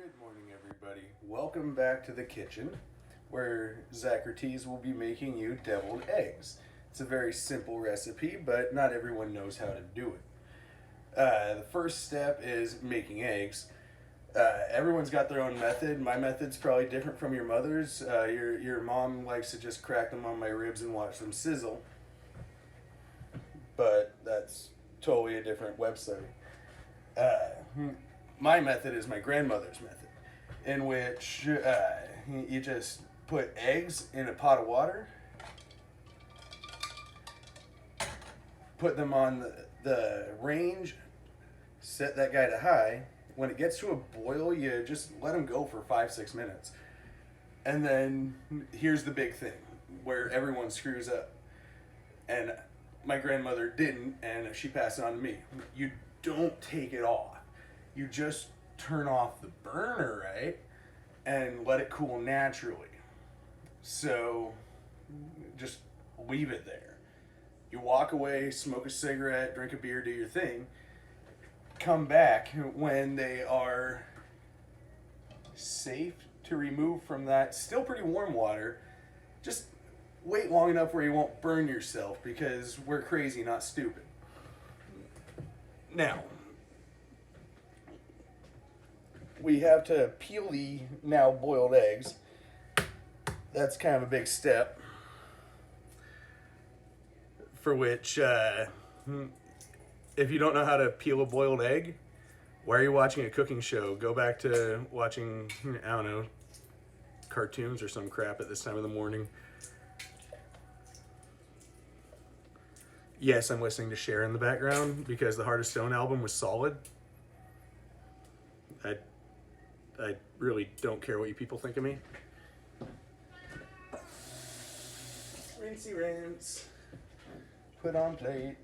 Good morning, everybody. Welcome back to the kitchen, where Zacrates will be making you deviled eggs. It's a very simple recipe, but not everyone knows how to do it. The first step is making eggs. Everyone's got their own method. My method's probably different from your mother's. Your mom likes to just crack them on my ribs and watch them sizzle, but that's totally a different website. My method is my grandmother's method, in which you just put eggs in a pot of water, put them on the range, set that guy to high. When it gets to a boil, you just let them go for 5-6 minutes. And then here's the big thing where everyone screws up. And my grandmother didn't, and she passed it on to me. You don't take it off. You just turn off the burner, right? And let it cool naturally. So just leave it there. You walk away, smoke a cigarette, drink a beer, do your thing. Come back when they are safe to remove from that still pretty warm water. Just wait long enough where you won't burn yourself, because we're crazy, not stupid. Now, we have to peel the now boiled eggs. That's kind of a big step. For which, if you don't know how to peel a boiled egg, why are you watching a cooking show? Go back to watching, I don't know, cartoons or some crap at this time of the morning. Yes, I'm listening to Cher in the background because the Heart of Stone album was solid. I really don't care what you people think of me. Rinsey rinse. Put on plate.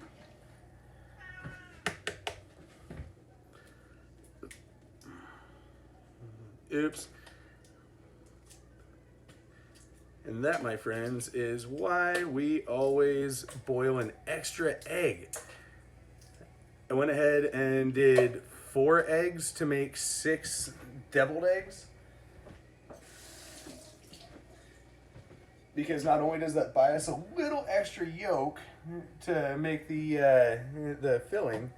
Oops. And that, my friends, is why we always boil an extra egg. I went ahead and did 4 eggs to make 6 deviled eggs. Because not only does that buy us a little extra yolk to make the filling,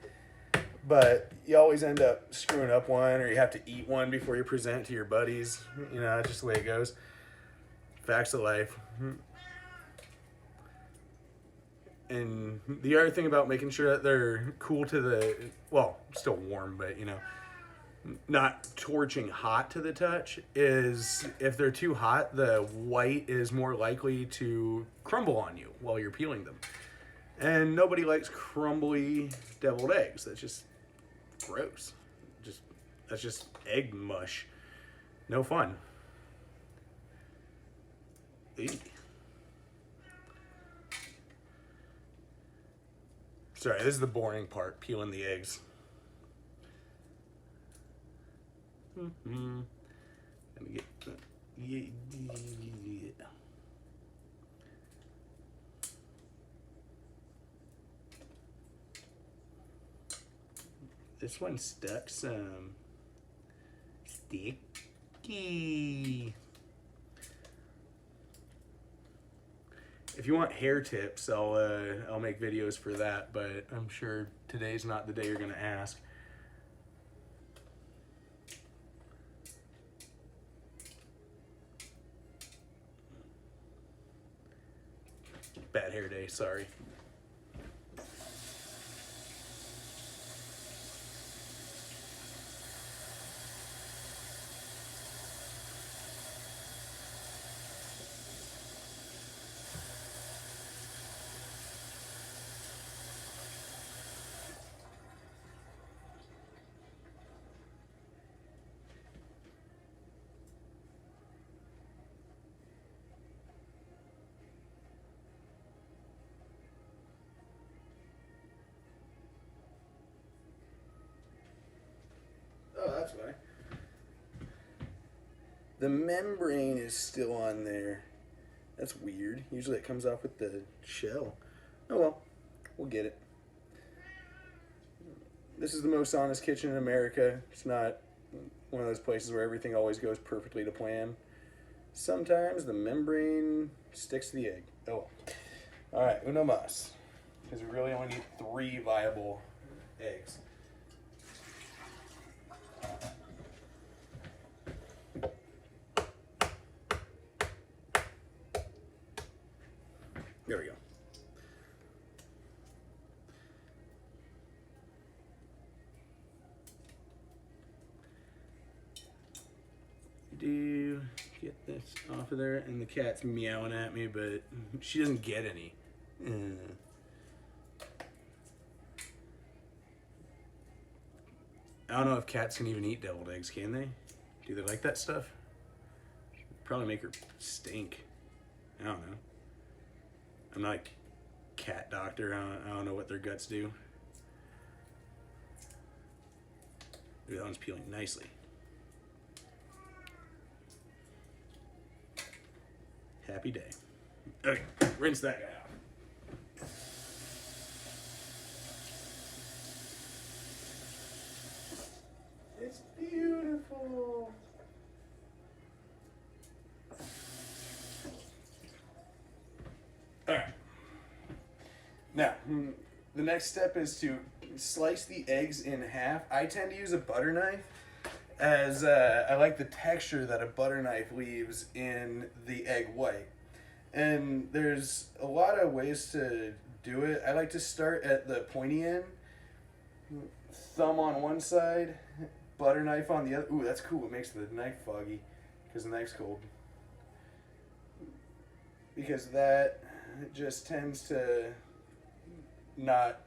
but you always end up screwing up one, or you have to eat one before you present it to your buddies. You know, that's just the way it goes. Facts of life. And the other thing about making sure that they're cool to the, well, still warm, but you know, not torching hot to the touch, is if they're too hot, the white is more likely to crumble on you while you're peeling them. And nobody likes crumbly deviled eggs. That's just gross. That's just egg mush. No fun. Eey. Sorry, this is the boring part, peeling the eggs. Let me get this one stuck some sticky. If you want hair tips, I'll make videos for that, but I'm sure today's not the day you're gonna ask. Bad hair day, sorry. Oh, that's why. The membrane is still on there. That's weird. Usually it comes off with the shell. Oh well, we'll get it. This is the most honest kitchen in America. It's not one of those places where everything always goes perfectly to plan. Sometimes the membrane sticks to the egg. Oh well. Alright, uno mas. Because we really only need 3 viable eggs. There we go. Do get this off of there, and the cat's meowing at me, but she doesn't get any. I don't know if cats can even eat deviled eggs, can they? Do they like that stuff? Probably make her stink. I don't know. I'm not a cat doctor. I don't know what their guts do. Ooh, that one's peeling nicely. Happy day. Okay, rinse that guy out. It's beautiful. All right. Now, the next step is to slice the eggs in half. I tend to use a butter knife, as I like the texture that a butter knife leaves in the egg white. And there's a lot of ways to do it. I like to start at the pointy end, thumb on one side, butter knife on the other. Ooh, that's cool. It makes the knife foggy because the knife's cold. Because that just tends to not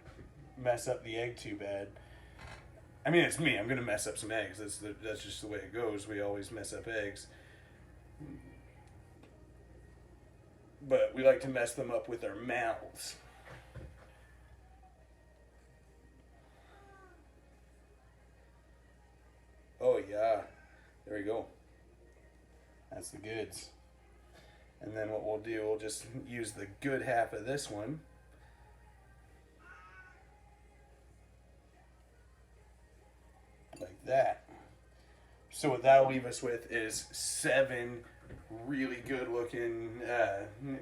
mess up the egg too bad. I mean, it's me. I'm going to mess up some eggs. That's just the way it goes. We always mess up eggs. But we like to mess them up with our mouths. Oh, yeah. There we go. That's the goods. And then what we'll do, we'll just use the good half of this one. Like that. So what that'll leave us with is 7 really good looking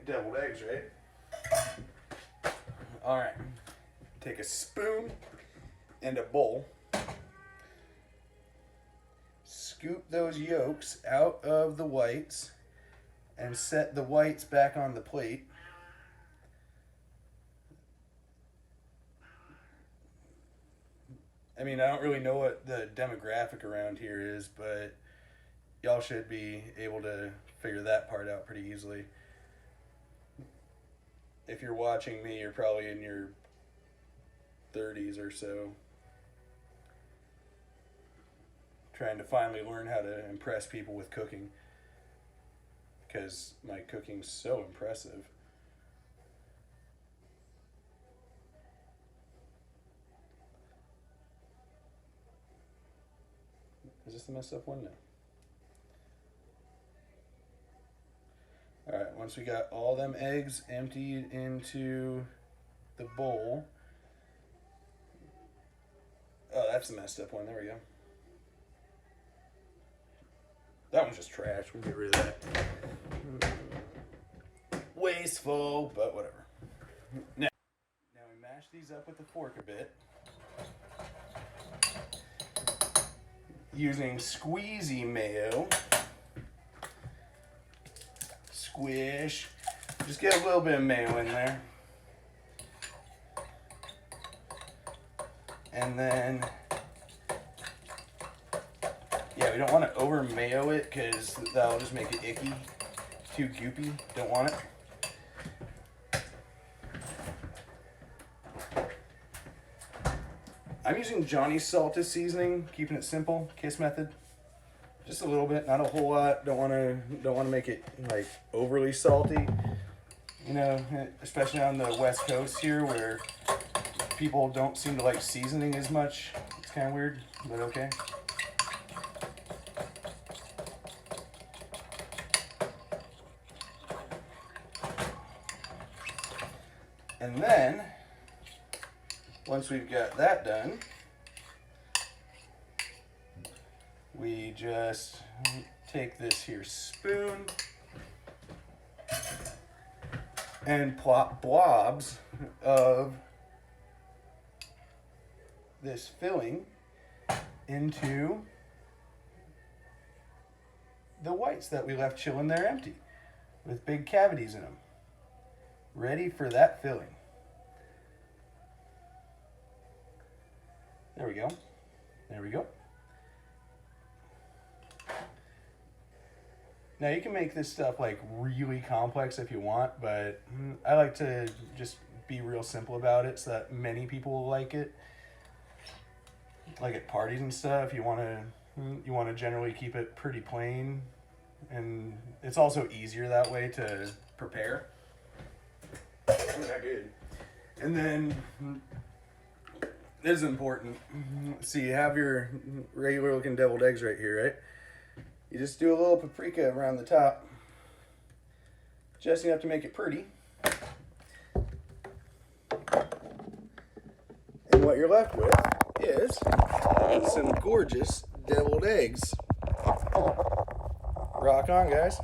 deviled eggs, right? Alright. Take a spoon and a bowl. Scoop those yolks out of the whites and set the whites back on the plate. I mean, I don't really know what the demographic around here is, but y'all should be able to figure that part out pretty easily. If you're watching me, you're probably in your 30s or so. Trying to finally learn how to impress people with cooking. Because my cooking's so impressive. Is this the messed up one? No. Alright, once we got all them eggs emptied into the bowl. Oh, that's the messed up one. There we go. That one's just trash. We'll get rid of that. Wasteful, but whatever. Now we mash these up with a fork a bit. Using squeezy mayo. Squish. Just get a little bit of mayo in there. And then, yeah, we don't want to over mayo it because that'll just make it icky. Too goopy. Don't want it. I'm using Johnny's Salted seasoning, keeping it simple, Kiss method. Just a little bit, not a whole lot. Don't want to make it like overly salty. You know, especially on the West Coast here where people don't seem to like seasoning as much. It's kind of weird, but okay. And then, once we've got that done, we just take this here spoon and plop blobs of this filling into the whites that we left chilling there empty with big cavities in them, ready for that filling. There we go. There we go. Now you can make this stuff like really complex if you want, but I like to just be real simple about it so that many people will like it. Like at parties and stuff, you want to generally keep it pretty plain, and it's also easier that way to prepare. Isn't that good? And then this is important. See, you have your regular looking deviled eggs right here, right? You just do a little paprika around the top, just enough to make it pretty. And what you're left with is some gorgeous deviled eggs. Rock on, guys.